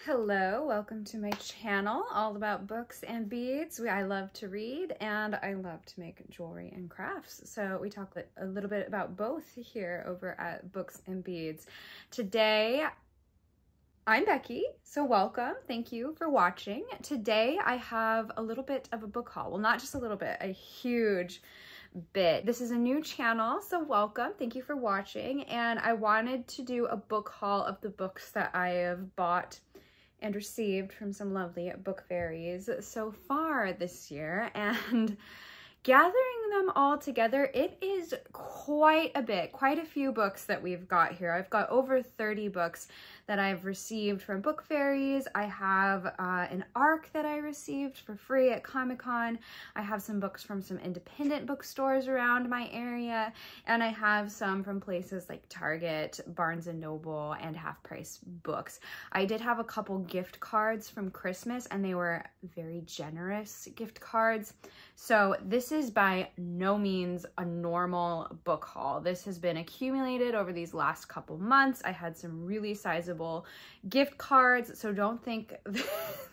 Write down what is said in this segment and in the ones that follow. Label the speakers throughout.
Speaker 1: Hello, welcome to my channel, all about books and beads. I love to read and I love to make jewelry and crafts. So we talk a little bit about both here over at Books and Beads. Today, I'm Becky, so welcome. Thank you for watching. Today I have a little bit of a book haul. Well, not just a little bit, a huge bit. This is a new channel, so welcome. Thank you for watching. And I wanted to do a book haul of the books that I have bought and received from some lovely book fairies so far this year, and gathering them all together, it is quite a few books that we've got here. I've got over 30 books that I've received from book fairies. I have an ARC that I received for free at Comic-Con. I have some books from some independent bookstores around my area, and I have some from places like Target, Barnes & Noble, and Half Price Books. I did have a couple gift cards from Christmas, and they were very generous gift cards. So this is by no means a normal book haul. This has been accumulated over these last couple months. I had some really sizable gift cards, so don't think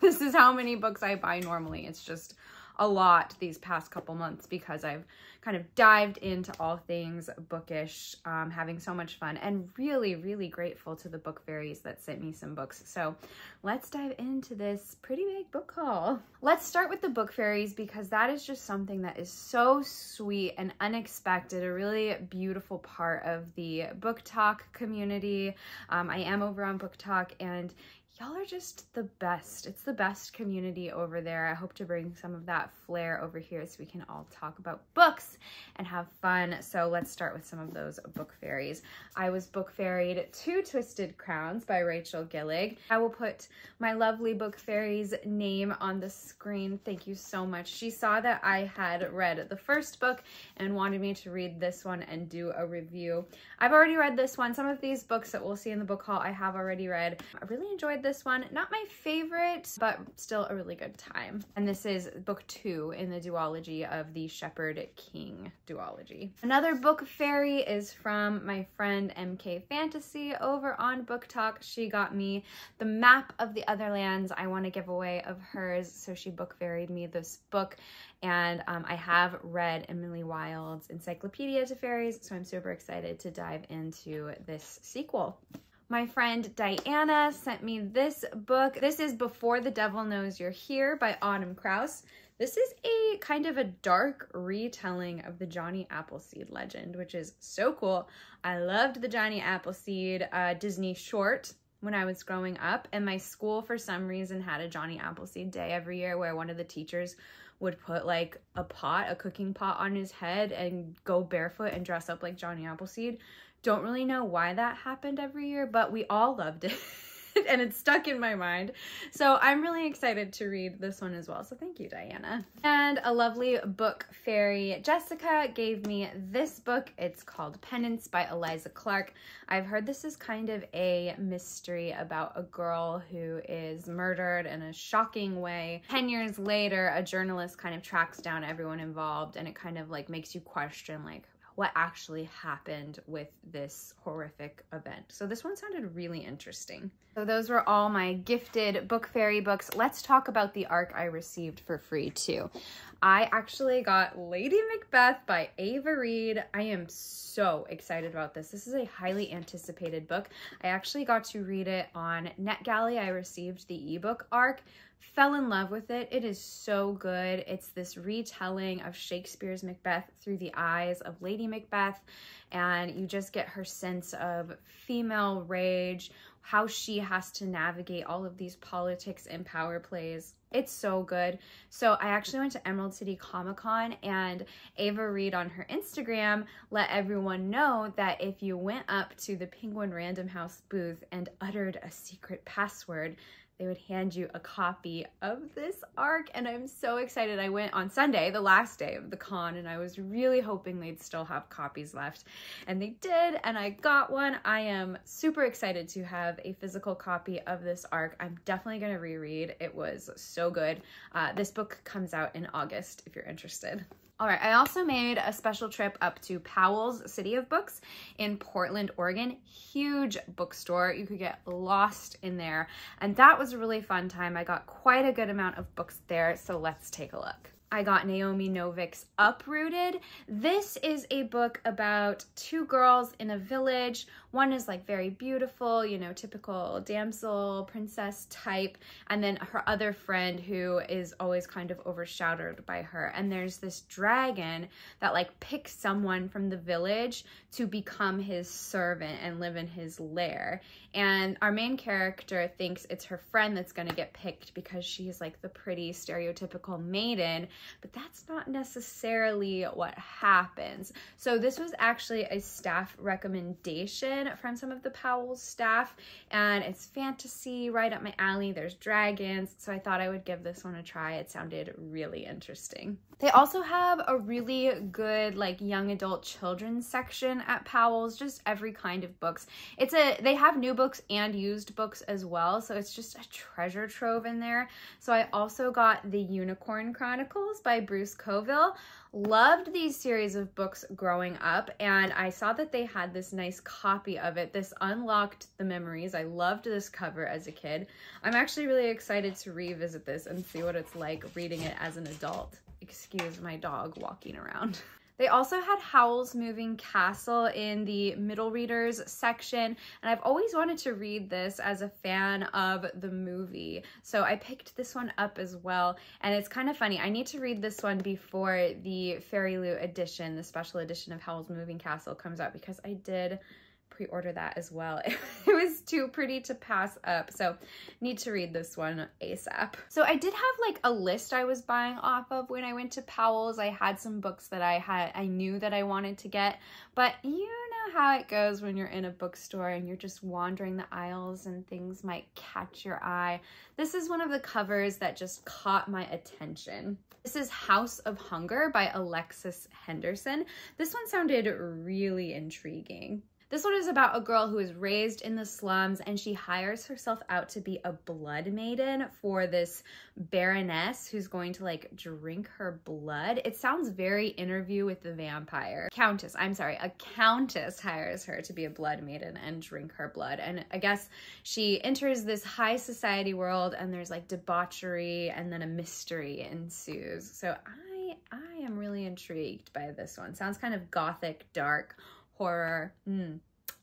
Speaker 1: this is how many books I buy normally. It's just a lot these past couple months because I've kind of dived into all things bookish, having so much fun, and really grateful to the book fairies that sent me some books. So let's dive into this pretty big book haul. Let's start with the book fairies because that is just something that is so sweet and unexpected, a really beautiful part of the Book Talk community. I am over on Book Talk, and y'all are just the best. It's the best community over there. I hope to bring some of that flair over here so we can all talk about books and have fun. So let's start with some of those book fairies. I was book fairied to Twisted Crowns by Rachel Gillig. I will put my lovely book fairy's name on the screen. Thank you so much. She saw that I had read the first book and wanted me to read this one and do a review. I've already read this one. Some of these books that we'll see in the book haul I have already read. I really enjoyed this one. Not my favorite, but still a really good time. And this is book 2 in the duology of the Shepherd King duology. Another book fairy is from my friend MK Fantasy over on Book Talk. She got me the Map of the Other Lands. I want a giveaway of hers, so she book fairied me this book. And I have read Emily Wilde's Encyclopedia to Fairies, so I'm super excited to dive into this sequel. My friend Diana sent me this book. This is Before the Devil Knows You're Here by Autumn Krause. This is a kind of a dark retelling of the Johnny Appleseed legend, which is so cool. I loved the Johnny Appleseed Disney short when I was growing up, and my school for some reason had a Johnny Appleseed day every year where one of the teachers would put like a cooking pot on his head and go barefoot and dress up like Johnny Appleseed. Don't really know why that happened every year, but we all loved it and it stuck in my mind. So I'm really excited to read this one as well. So thank you, Diana. And a lovely book fairy, Jessica, gave me this book. It's called Penance by Eliza Clark. I've heard this is kind of a mystery about a girl who is murdered in a shocking way. 10 years later, a journalist kind of tracks down everyone involved, and it kind of like makes you question like, what actually happened with this horrific event. So this one sounded really interesting. So those were all my gifted book fairy books. Let's talk about the ARC I received for free too. I actually got Lady Macbeth by Ava Reid. I am so excited about this. This is a highly anticipated book. I actually got to read it on NetGalley. I received the ebook ARC. Fell in love with it. It is so good. It's this retelling of Shakespeare's Macbeth through the eyes of Lady Macbeth, and you just get her sense of female rage, how she has to navigate all of these politics and power plays. It's so good. So I actually went to Emerald City Comic-Con, and Ava Reid on her Instagram let everyone know that if you went up to the Penguin Random House booth and uttered a secret password, they would hand you a copy of this ARC, and I'm so excited. I went on Sunday, the last day of the con, and I was really hoping they'd still have copies left, and they did, and I got one. I am super excited to have a physical copy of this ARC. I'm definitely going to reread. It was so so good. This book comes out in August if you're interested. All right, I also made a special trip up to Powell's City of Books in Portland, Oregon. Huge bookstore. You could get lost in there. And that was a really fun time. I got quite a good amount of books there, so let's take a look. I got Naomi Novik's Uprooted. This is a book about two girls in a village. One is like very beautiful, you know, typical damsel, princess type. And then her other friend who is always kind of overshadowed by her. And there's this dragon that like picks someone from the village to become his servant and live in his lair. And our main character thinks it's her friend that's going to get picked because she's like the pretty stereotypical maiden, but that's not necessarily what happens. So this was actually a staff recommendation from some of the Powell's staff, and it's fantasy, right up my alley. There's dragons, so I thought I would give this one a try. It sounded really interesting. They also have a really good like young adult children's section at Powell's, just every kind of books. They have new books and used books as well, so it's just a treasure trove in there. So I also got The Unicorn Chronicles by Bruce Coville. Loved these series of books growing up, and I saw that they had this nice copy of it. This unlocked the memories. I loved this cover as a kid. I'm actually really excited to revisit this and see what it's like reading it as an adult. Excuse my dog walking around. They also had Howl's Moving Castle in the middle readers section, and I've always wanted to read this as a fan of the movie, so I picked this one up as well. And it's kind of funny, I need to read this one before the Fairy Loot edition, the special edition of Howl's Moving Castle comes out, because I did pre-order that as well. It was too pretty to pass up, so need to read this one ASAP. So I did have like a list I was buying off of when I went to Powell's. I had some books that I knew that I wanted to get, but you know how it goes when you're in a bookstore and you're just wandering the aisles and things might catch your eye. This is one of the covers that just caught my attention. This is House of Hunger by Alexis Henderson. This one sounded really intriguing. This one is about a girl who is raised in the slums, and she hires herself out to be a blood maiden for this baroness who's going to like drink her blood. It sounds very Interview with the Vampire. A countess hires her to be a blood maiden and drink her blood. And I guess she enters this high society world, and there's like debauchery, and then a mystery ensues. So I am really intrigued by this one. Sounds kind of gothic, dark, horror.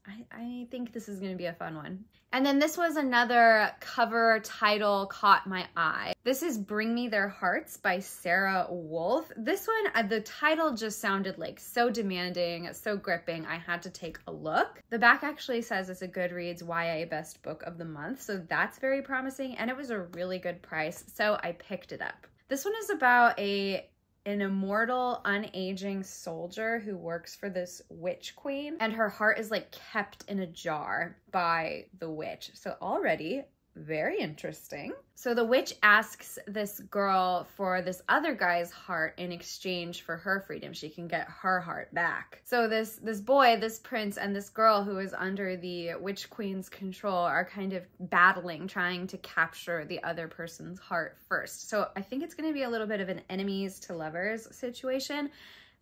Speaker 1: I think this is going to be a fun one. And then this was another cover title caught my eye. This is Bring Me Their Hearts by Sarah Wolf. This one, the title just sounded like so demanding, so gripping. I had to take a look. The back actually says it's a Goodreads YA Best Book of the Month, so that's very promising, and it was a really good price, so I picked it up. This one is about an immortal, unaging soldier who works for this witch queen, and her heart is like kept in a jar by the witch. So already very interesting. So the witch asks this girl for this other guy's heart in exchange for her freedom. She can get her heart back. So this boy, this prince, and this girl who is under the witch queen's control are kind of battling, trying to capture the other person's heart first. So I think it's going to be a little bit of an enemies to lovers situation.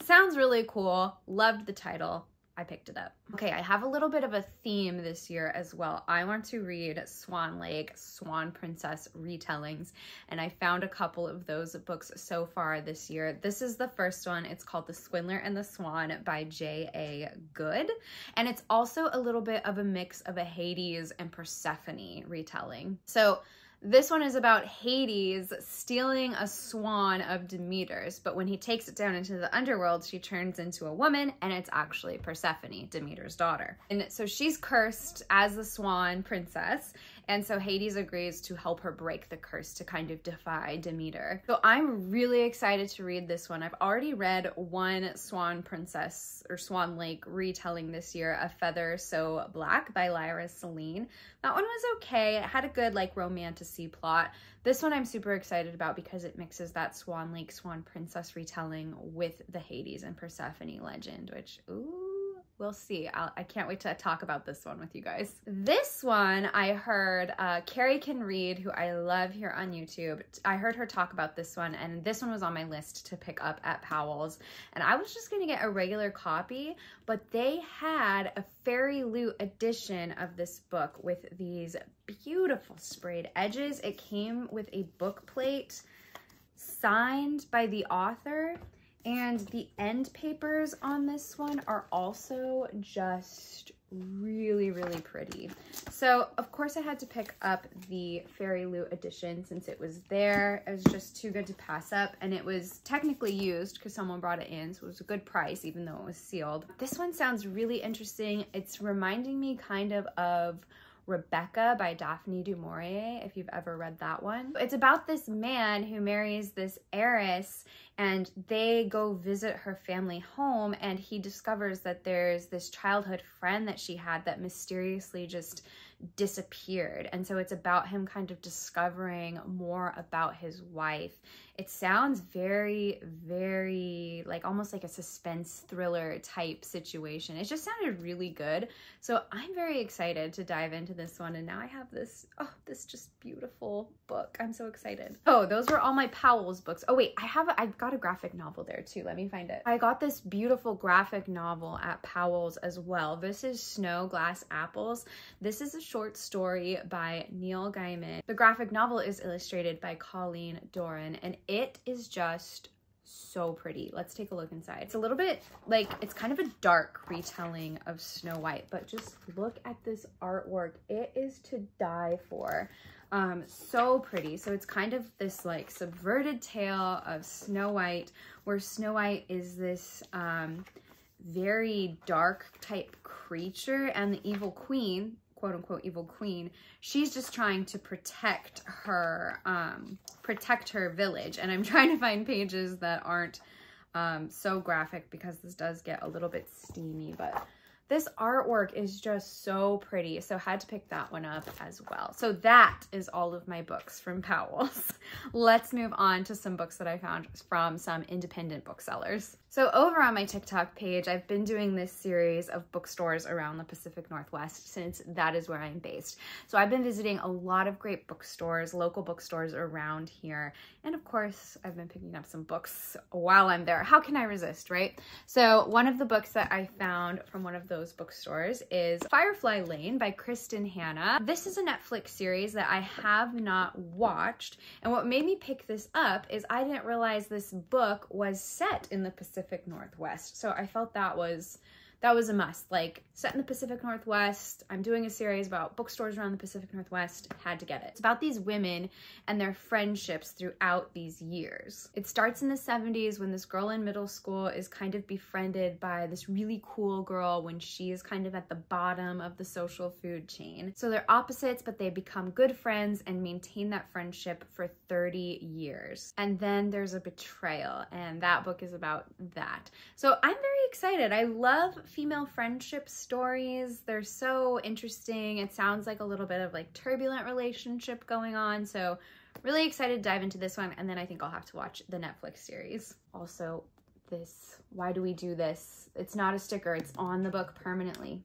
Speaker 1: Sounds really cool. Loved the title. I picked it up. Okay, I have a little bit of a theme this year as well. I want to read Swan Lake, Swan Princess retellings, and I found a couple of those books so far this year. This is the first one. It's called The Swindler and the Swan by J.A. Good, and it's also a little bit of a mix of a Hades and Persephone retelling. So this one is about Hades stealing a swan of Demeter's, but when he takes it down into the underworld, she turns into a woman, and it's actually Persephone, Demeter's daughter. And so she's cursed as the swan princess, and so Hades agrees to help her break the curse to kind of defy Demeter. So I'm really excited to read this one. I've already read one Swan Princess or Swan Lake retelling this year, A Feather So Black by Lyra Celine. That one was okay. It had a good like romantasy plot. This one I'm super excited about because it mixes that Swan Lake, Swan Princess retelling with the Hades and Persephone legend, which, ooh, we'll see. I can't wait to talk about this one with you guys. This one I heard Carrie Can Read, who I love here on YouTube. I heard her talk about this one, and this one was on my list to pick up at Powell's. And I was just gonna get a regular copy, but they had a Fairy Loot edition of this book with these beautiful sprayed edges. It came with a book plate signed by the author. And the end papers on this one are also just really, really pretty. So, of course, I had to pick up the Fairy Loot edition since it was there. It was just too good to pass up. And it was technically used because someone brought it in. So it was a good price, even though it was sealed. This one sounds really interesting. It's reminding me kind of Rebecca by Daphne du Maurier, if you've ever read that one. It's about this man who marries this heiress, and they go visit her family home, and he discovers that there's this childhood friend that she had that mysteriously just disappeared. And so it's about him kind of discovering more about his wife. It sounds very, very like almost like a suspense thriller type situation. It just sounded really good. So I'm very excited to dive into this one. And now I have this, oh, this just beautiful book. I'm so excited. Oh, those were all my Powell's books. Oh wait, I got a graphic novel there too. Let me find it. I got this beautiful graphic novel at Powell's as well. This is Snow Glass Apples. This is a short story by Neil Gaiman. The graphic novel is illustrated by Colleen Doran, and it is just so pretty. Let's take a look inside. It's a little bit like, it's kind of a dark retelling of Snow White, but just look at this artwork. It is to die for. So pretty. So it's kind of this like subverted tale of Snow White, where Snow White is this very dark type creature, and the evil queen, quote unquote evil queen, she's just trying to protect her village. And I'm trying to find pages that aren't so graphic because this does get a little bit steamy, but this artwork is just so pretty. So had to pick that one up as well. So that is all of my books from Powell's. Let's move on to some books that I found from some independent booksellers. So over on my TikTok page, I've been doing this series of bookstores around the Pacific Northwest since that is where I'm based. So I've been visiting a lot of great bookstores, local bookstores around here. And of course, I've been picking up some books while I'm there. How can I resist, right? So one of the books that I found from one of those bookstores is Firefly Lane by Kristen Hanna. This is a Netflix series that I have not watched. And what made me pick this up is I didn't realize this book was set in the Pacific Northwest. So I felt that was a must. Like, set in the Pacific Northwest, I'm doing a series about bookstores around the Pacific Northwest, had to get it. It's about these women and their friendships throughout these years. It starts in the 70s when this girl in middle school is kind of befriended by this really cool girl when she is kind of at the bottom of the social food chain. So they're opposites, but they become good friends and maintain that friendship for 30 years. And then there's a betrayal, and that book is about that. So I'm very excited. I love female friendship stories. They're so interesting. It sounds like a little bit of like turbulent relationship going on. So really excited to dive into this one. And then I think I'll have to watch the Netflix series. Also, this, why do we do this? It's not a sticker. It's on the book permanently.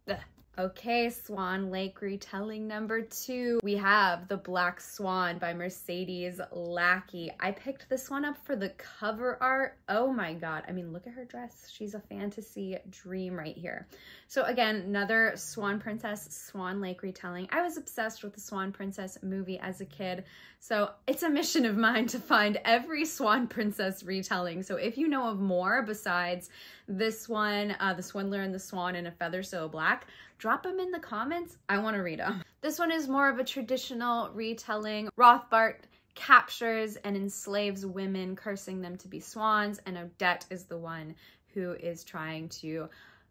Speaker 1: Ugh. Okay, Swan Lake retelling number 2. We have The Black Swan by Mercedes Lackey. I picked this one up for the cover art. Oh my God. I mean, look at her dress. She's a fantasy dream right here. So again, another Swan Princess, Swan Lake retelling. I was obsessed with the Swan Princess movie as a kid. So it's a mission of mine to find every Swan Princess retelling. So if you know of more besides this one, The Swindler and the Swan in a Feather So Black, drop them in the comments. I want to read them. This one is more of a traditional retelling. Rothbart captures and enslaves women, cursing them to be swans, and Odette is the one who is trying to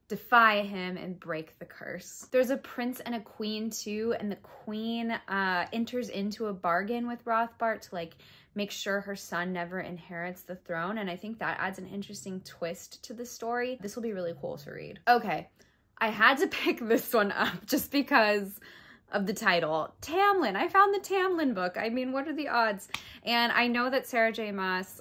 Speaker 1: defy him and break the curse. There's a prince and a queen too, and the queen enters into a bargain with Rothbart to like make sure her son never inherits the throne, and I think that adds an interesting twist to the story. This will be really cool to read. Okay, I had to pick this one up just because of the title. Tamlin. I found the Tamlin book. I mean, what are the odds? And I know that Sarah J. Maas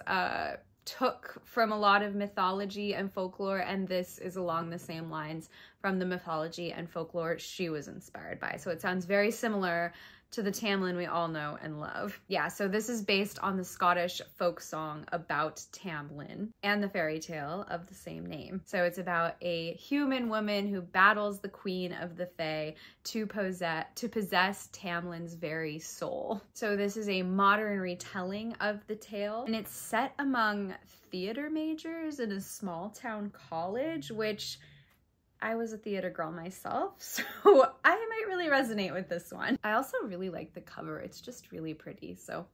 Speaker 1: took from a lot of mythology and folklore, and this is along the same lines from the mythology and folklore she was inspired by. So it sounds very similar to the Tamlin we all know and love. Yeah, so this is based on the Scottish folk song about Tamlin and the fairy tale of the same name. So it's about a human woman who battles the queen of the Fae to possess Tamlin's very soul. So this is a modern retelling of the tale, and it's set among theater majors in a small town college, which I was a theater girl myself, so I might really resonate with this one. I also really like the cover. It's just really pretty, so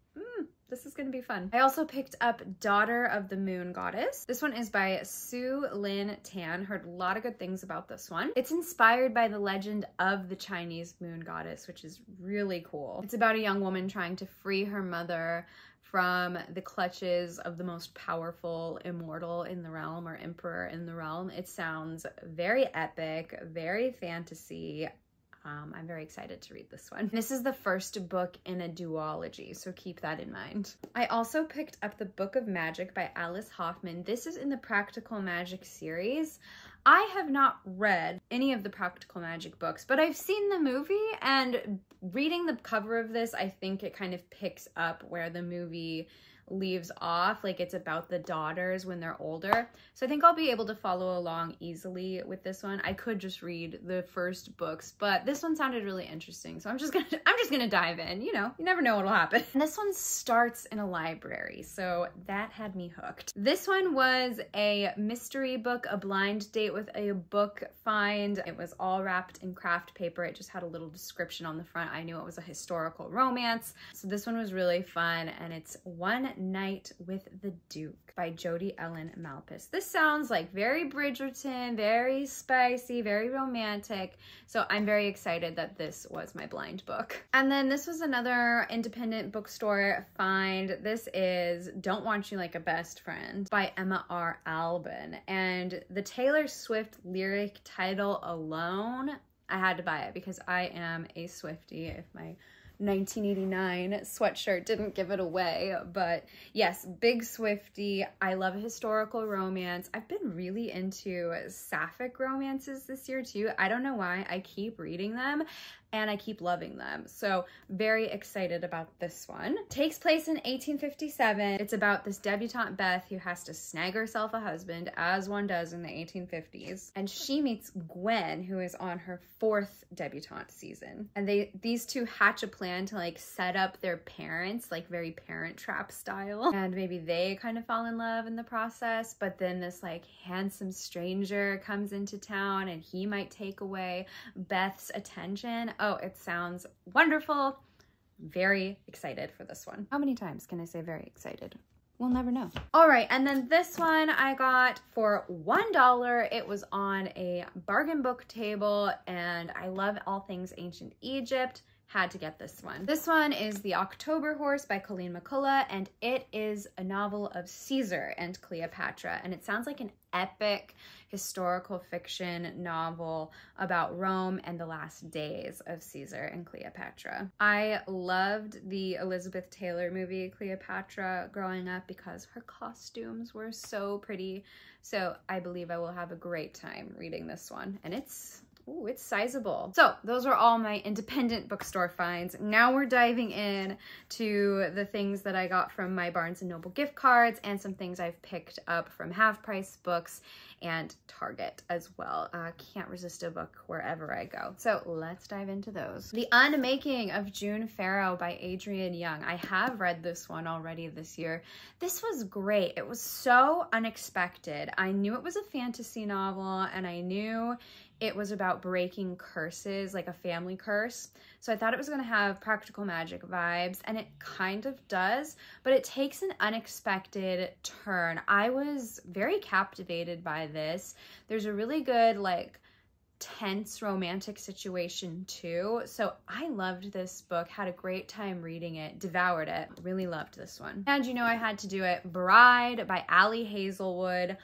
Speaker 1: this is gonna be fun. I also picked up Daughter of the Moon Goddess. This one is by Sue Lin Tan. Heard a lot of good things about this one. It's inspired by the legend of the Chinese moon goddess, which is really cool. It's about a young woman trying to free her mother from the clutches of the most powerful immortal in the realm, or emperor in the realm. It sounds very epic, very fantasy. I'm very excited to read this one. This is the first book in a duology, so keep that in mind. I also picked up The Book of Magic by Alice Hoffman. This is in the Practical Magic series. I have not read any of the Practical Magic books, but I've seen the movie, and reading the cover of this, I think it kind of picks up where the movie leaves off. Like, it's about the daughters when they're older. So I think I'll be able to follow along easily with this one. I could just read the first books, but this one sounded really interesting. So I'm just gonna dive in. You know, you never know what'll happen. And this one starts in a library, so that had me hooked. This one was a mystery book, a blind date with a book find. It was all wrapped in craft paper. It just had a little description on the front. I knew it was a historical romance. So this one was really fun, and it's One Night with the Duke by Jodi Ellen Malpas. This sounds like very Bridgerton, very spicy, very romantic. So I'm very excited that this was my blind book. And then this was another independent bookstore find. This is Don't Want You Like a Best Friend by Emma R. Albin. And the Taylor Swift lyric title alone, I had to buy it because I am a Swiftie. If my 1989 sweatshirt didn't give it away, but yes, big Swiftie. I love historical romance. I've been really into sapphic romances this year too. I don't know why. I keep reading them and I keep loving them. So very excited about this one. Takes place in 1857. It's about this debutante Beth who has to snag herself a husband, as one does in the 1850s. And she meets Gwen, who is on her 4th debutante season. And these two hatch a plan to like set up their parents, like very Parent Trap style. And maybe they kind of fall in love in the process, but then this like handsome stranger comes into town and he might take away Beth's attention. Oh, it sounds wonderful. Very excited for this one. How many times can I say very excited? We'll never know. All right, and then this one I got for $1. It was on a bargain book table, and I love all things ancient Egypt. Had to get this one. This one is The October Horse by Colleen McCullough, and it is a novel of Caesar and Cleopatra, and it sounds like an epic historical fiction novel about Rome and the last days of Caesar and Cleopatra. I loved the Elizabeth Taylor movie Cleopatra growing up because her costumes were so pretty, so I believe I will have a great time reading this one, and it's sizable. So those are all my independent bookstore finds. Now we're diving in to the things that I got from my Barnes & Noble gift cards and some things I've picked up from Half Price Books and Target as well. Can't resist a book wherever I go. So let's dive into those. The Unmaking of June Farrow by Adrienne Young. I have read this one already this year. This was great. It was so unexpected. I knew it was a fantasy novel, and I knew it was about breaking curses, like a family curse. So I thought it was gonna have practical magic vibes, and it kind of does, but it takes an unexpected turn. I was very captivated by this. There's a really good, like, tense romantic situation too. So I loved this book, had a great time reading it, devoured it, really loved this one. And you know I had to do it. Bride by Ali Hazelwood.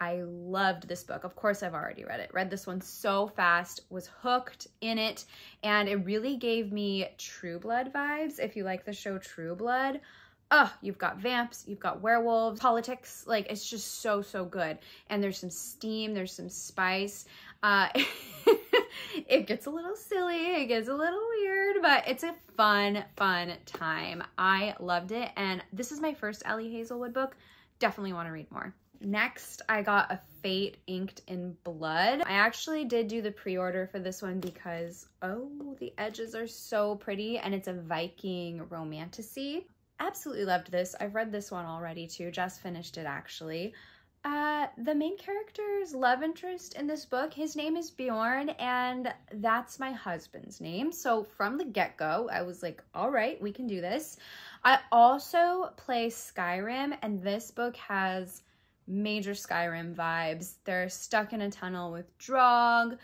Speaker 1: I loved this book. Of course, I've already read it. Read this one so fast, was hooked in it, and it really gave me True Blood vibes. If you like the show True Blood, oh, you've got vamps, you've got werewolves, politics, like it's just so, so good. And there's some steam, there's some spice. It gets a little silly, it gets a little weird, but it's a fun, fun time. I loved it, and this is my first Ellie Hazelwood book. Definitely want to read more. Next, I got A Fate Inked in Blood. I actually did do the pre-order for this one because, oh, the edges are so pretty, and it's a Viking romantasy. Absolutely loved this. I've read this one already too, just finished it actually. The main character's love interest in this book, his name is Bjorn, and that's my husband's name. So from the get-go, I was like, all right, we can do this. I also play Skyrim, and this book has major Skyrim vibes. They're stuck in a tunnel with Drog.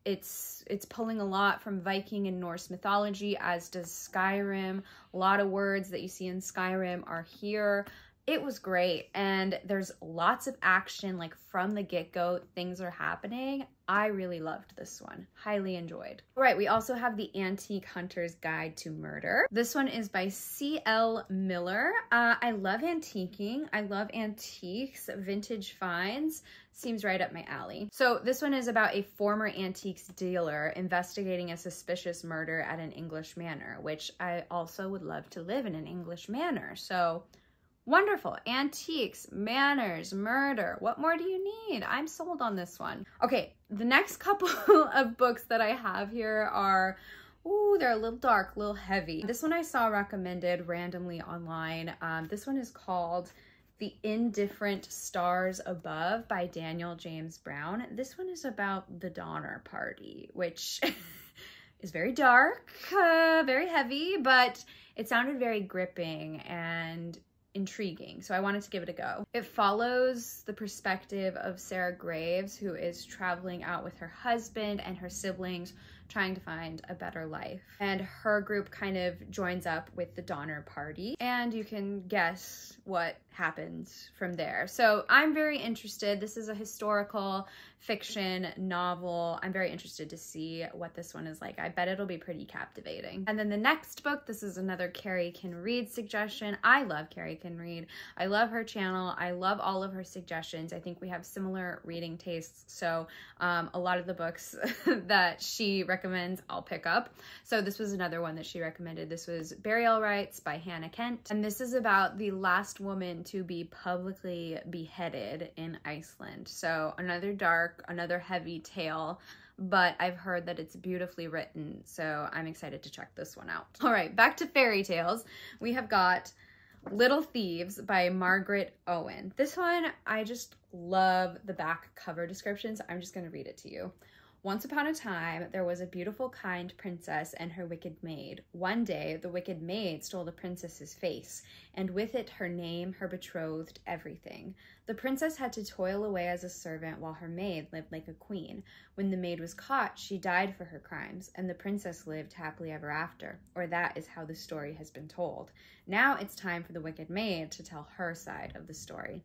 Speaker 1: It's pulling a lot from Viking and Norse mythology, as does Skyrim. A lot of words that you see in Skyrim are here. It was great, and there's lots of action, like from the get-go, things are happening. I really loved this one, highly enjoyed. All right, we also have The Antique Hunter's Guide to Murder. This one is by C.L. Miller. I love antiquing, I love antiques, vintage finds, seems right up my alley. So this one is about a former antiques dealer investigating a suspicious murder at an English manor, which I also would love to live in an English manor, so wonderful. Antiques, manners, murder. What more do you need? I'm sold on this one. Okay, the next couple of books that I have here are, ooh, they're a little dark, a little heavy. This one I saw recommended randomly online. This one is called The Indifferent Stars Above by Daniel James Brown. This one is about the Donner Party, which is very dark, very heavy, but it sounded very gripping and intriguing, so I wanted to give it a go. It follows the perspective of Sarah Graves, who is traveling out with her husband and her siblings trying to find a better life. And her group kind of joins up with the Donner Party, and you can guess what happens from there. So I'm very interested. This is a historical fiction novel. I'm very interested to see what this one is like. I bet it'll be pretty captivating. And then the next book, this is another Carrie Can Read suggestion. I love Carrie Can Read. I love her channel. I love all of her suggestions. I think we have similar reading tastes, so a lot of the books that she recommends I'll pick up. So this was another one that she recommended. This was Burial Rites by Hannah Kent, and this is about the last woman to be publicly beheaded in Iceland. So another dark, another heavy tale, but I've heard that it's beautifully written, so I'm excited to check this one out. All right, back to fairy tales. We have got Little Thieves by Margaret Owen. This one, I just love the back cover descriptions. I'm just going to read it to you. Once upon a time, there was a beautiful, kind princess and her wicked maid. One day, the wicked maid stole the princess's face, and with it her name, her betrothed, everything. The princess had to toil away as a servant while her maid lived like a queen. When the maid was caught, she died for her crimes, and the princess lived happily ever after, or that is how the story has been told. Now it's time for the wicked maid to tell her side of the story.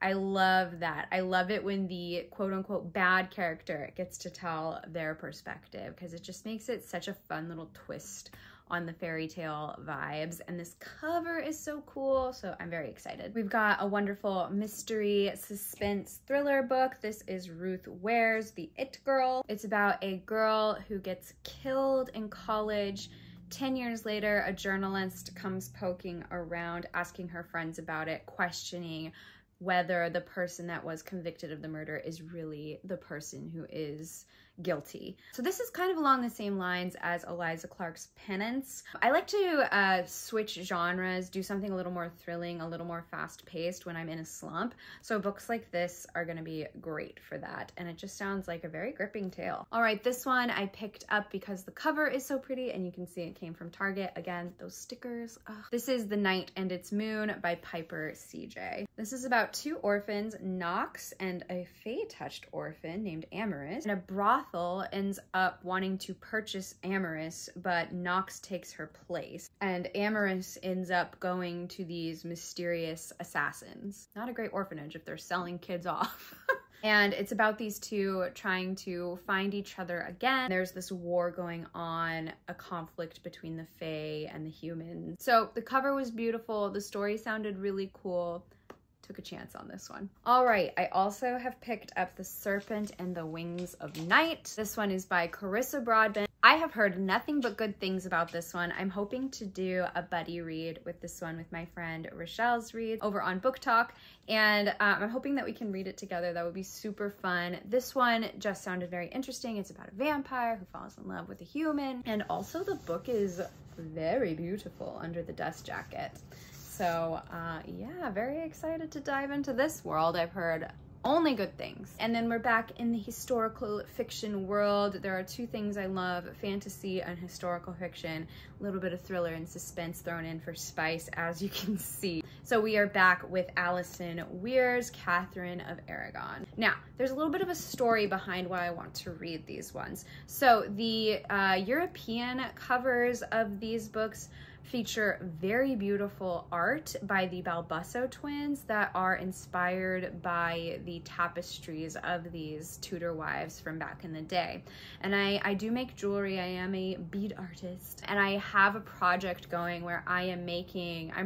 Speaker 1: I love that. I love it when the quote-unquote bad character gets to tell their perspective, because it just makes it such a fun little twist on the fairy tale vibes. And this cover is so cool, so I'm very excited. We've got a wonderful mystery suspense thriller book. This is Ruth Ware's The It Girl. It's about a girl who gets killed in college. 10 years later, a journalist comes poking around, asking her friends about it, questioning whether the person that was convicted of the murder is really the person who is guilty. So this is kind of along the same lines as Eliza Clark's Penance. I like to switch genres, do something a little more thrilling, a little more fast-paced when I'm in a slump. So books like this are going to be great for that. And it just sounds like a very gripping tale. All right, this one I picked up because the cover is so pretty, and you can see it came from Target. Again, those stickers. Ugh. This is The Night and Its Moon by Piper C.J. This is about two orphans, Knox and a fae-touched orphan named Amaris, and a brothel ends up wanting to purchase Amaris, but Knox takes her place, and Amaris ends up going to these mysterious assassins. Not a great orphanage if they're selling kids off. And it's about these two trying to find each other again. There's this war going on, a conflict between the fae and the humans. So the cover was beautiful. The story sounded really cool. Took a chance on this one. All right, I also have picked up The Serpent and the Wings of Night. This one is by Carissa Broadbent. I have heard nothing but good things about this one. I'm hoping to do a buddy read with this one with my friend Rochelle's Read over on Book Talk, and I'm hoping that we can read it together. That would be super fun. This one just sounded very interesting. It's about a vampire who falls in love with a human, and also the book is very beautiful under the dust jacket. So yeah, very excited to dive into this world. I've heard only good things. And then we're back in the historical fiction world. There are two things I love, fantasy and historical fiction. A little bit of thriller and suspense thrown in for spice, as you can see. So we are back with Alison Weir's Catherine of Aragon. Now, there's a little bit of a story behind why I want to read these ones. So the European covers of these books feature very beautiful art by the Balbusso twins that are inspired by the tapestries of these Tudor wives from back in the day. And I do make jewelry. I am a bead artist, and I have a project going where I'm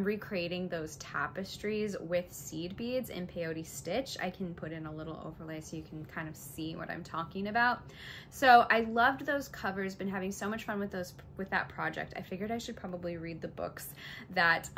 Speaker 1: recreating those tapestries with seed beads in peyote stitch. I can put in a little overlay so you can kind of see what I'm talking about. So I loved those covers, been having so much fun with that project. I figured I should probably read the books that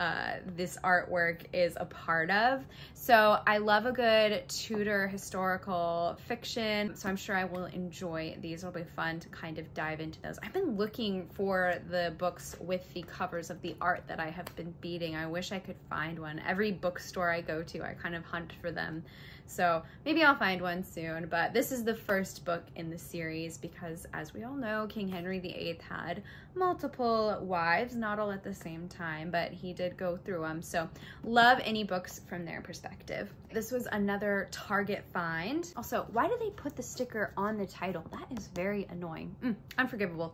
Speaker 1: this artwork is a part of. So I love a good Tudor historical fiction, so I'm sure I will enjoy these. It'll be fun to kind of dive into those. I've been looking for the books with the covers of the art that I have been beading. I wish I could find one. Every bookstore I go to, I kind of hunt for them. So maybe I'll find one soon, but this is the first book in the series because, as we all know, King Henry VIII had multiple wives, not all at the same time, but he did go through them. So love any books from their perspective. This was another Target find. Also, why do they put the sticker on the title? That is very annoying. Unforgivable.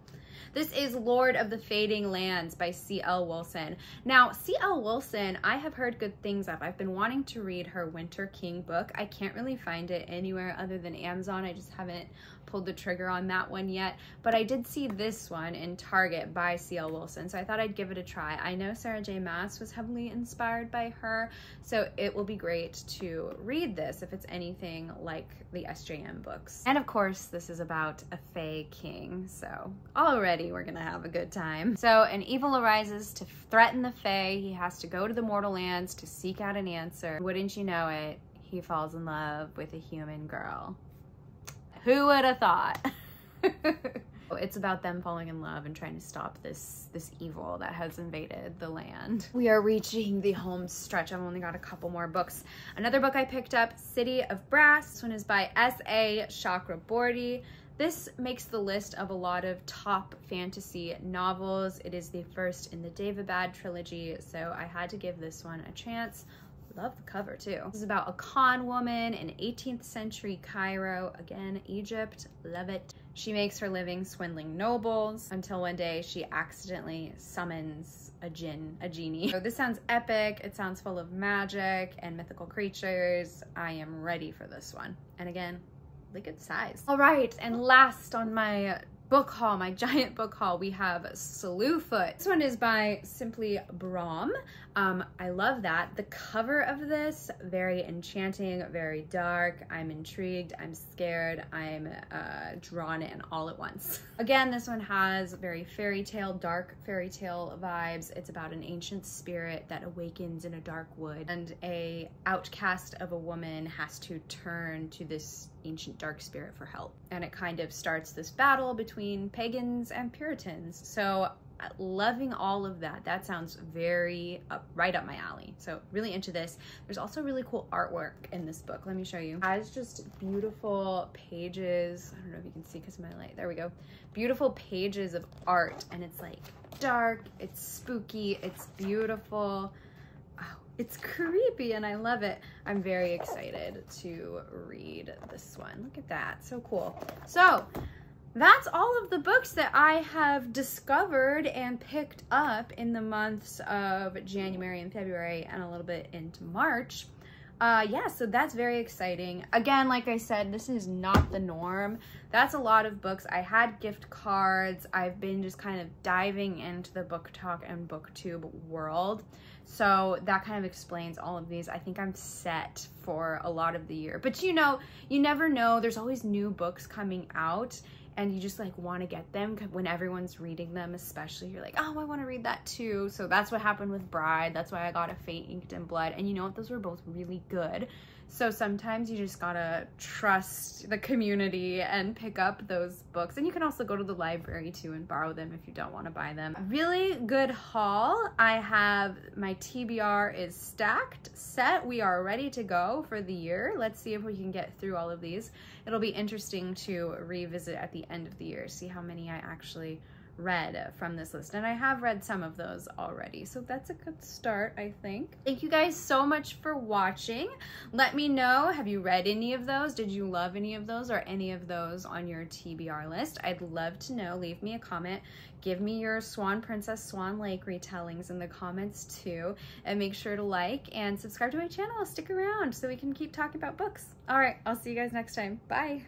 Speaker 1: This is Lord of the Fading Lands by C.L. Wilson. Now, C.L. Wilson, I have heard good things of. I've been wanting to read her Winter King book. I can't really find it anywhere other than Amazon. I just haven't pulled the trigger on that one yet, but I did see this one in Target by C.L. Wilson, so I thought I'd give it a try. I know Sarah J. Maas was heavily inspired by her, so it will be great to read this if it's anything like the SJM books. And of course, this is about a Fae king, so already we're gonna have a good time. So an evil arises to threaten the Fae. He has to go to the mortal lands to seek out an answer. Wouldn't you know it, he falls in love with a human girl. Who would have thought? It's about them falling in love and trying to stop this evil that has invaded the land. We are reaching the home stretch. I've only got a couple more books. Another book I picked up, City of Brass. This one is by S.A. Chakraborty. This makes the list of a lot of top fantasy novels. It is the first in the Daevabad trilogy, so I had to give this one a chance. Love the cover too. This is about a con woman in 18th century Cairo, again, Egypt. Love it. She makes her living swindling nobles until one day she accidentally summons a genie. So this sounds epic. It sounds full of magic and mythical creatures. I am ready for this one. And again, the good size. All right, and last on my book haul, my giant book haul, we have Slewfoot. This one is by Simply Brahm. I love that. The cover of this, very enchanting, very dark. I'm intrigued, I'm scared, I'm drawn in all at once. Again, this one has very fairy tale, dark fairy tale vibes. It's about an ancient spirit that awakens in a dark wood, and a outcast of a woman has to turn to this ancient dark spirit for help. And it kind of starts this battle between pagans and Puritans. So loving all of that. That sounds very right up my alley. So really into this. There's also really cool artwork in this book. Let me show you. It has just beautiful pages. I don't know if you can see because of my light. There we go. Beautiful pages of art, and it's like dark, it's spooky, it's beautiful. Oh, it's creepy and I love it. I'm very excited to read this one. Look at that, so cool. So that's all of the books that I have discovered and picked up in the months of January and February and a little bit into March. Yeah, so that's very exciting. Again, like I said, this is not the norm. That's a lot of books. I had gift cards. I've been just kind of diving into the Book Talk and Booktube world. So that kind of explains all of these. I think I'm set for a lot of the year. But you know, you never know. There's always new books coming out, and you just like want to get them when everyone's reading them, especially. You're like, oh, I want to read that too. So that's what happened with Bride. That's why I got A Fate Inked in Blood. And you know what? Those were both really good. So sometimes you just gotta trust the community and pick up those books. And you can also go to the library too and borrow them if you don't want to buy them. Really good haul. I have my TBR is stacked, set. We are ready to go for the year. Let's see if we can get through all of these. It'll be interesting to revisit at the end of the year, see how many I actually read from this list, and I have read some of those already, so that's a good start, I think. Thank you guys so much for watching. Let me know, have you read any of those? Did you love any of those, or any of those on your TBR list? I'd love to know. Leave me a comment. Give me your Swan Princess Swan Lake retellings in the comments too, and make sure to like and subscribe to my channel. Stick around so we can keep talking about books. All right, I'll see you guys next time. Bye.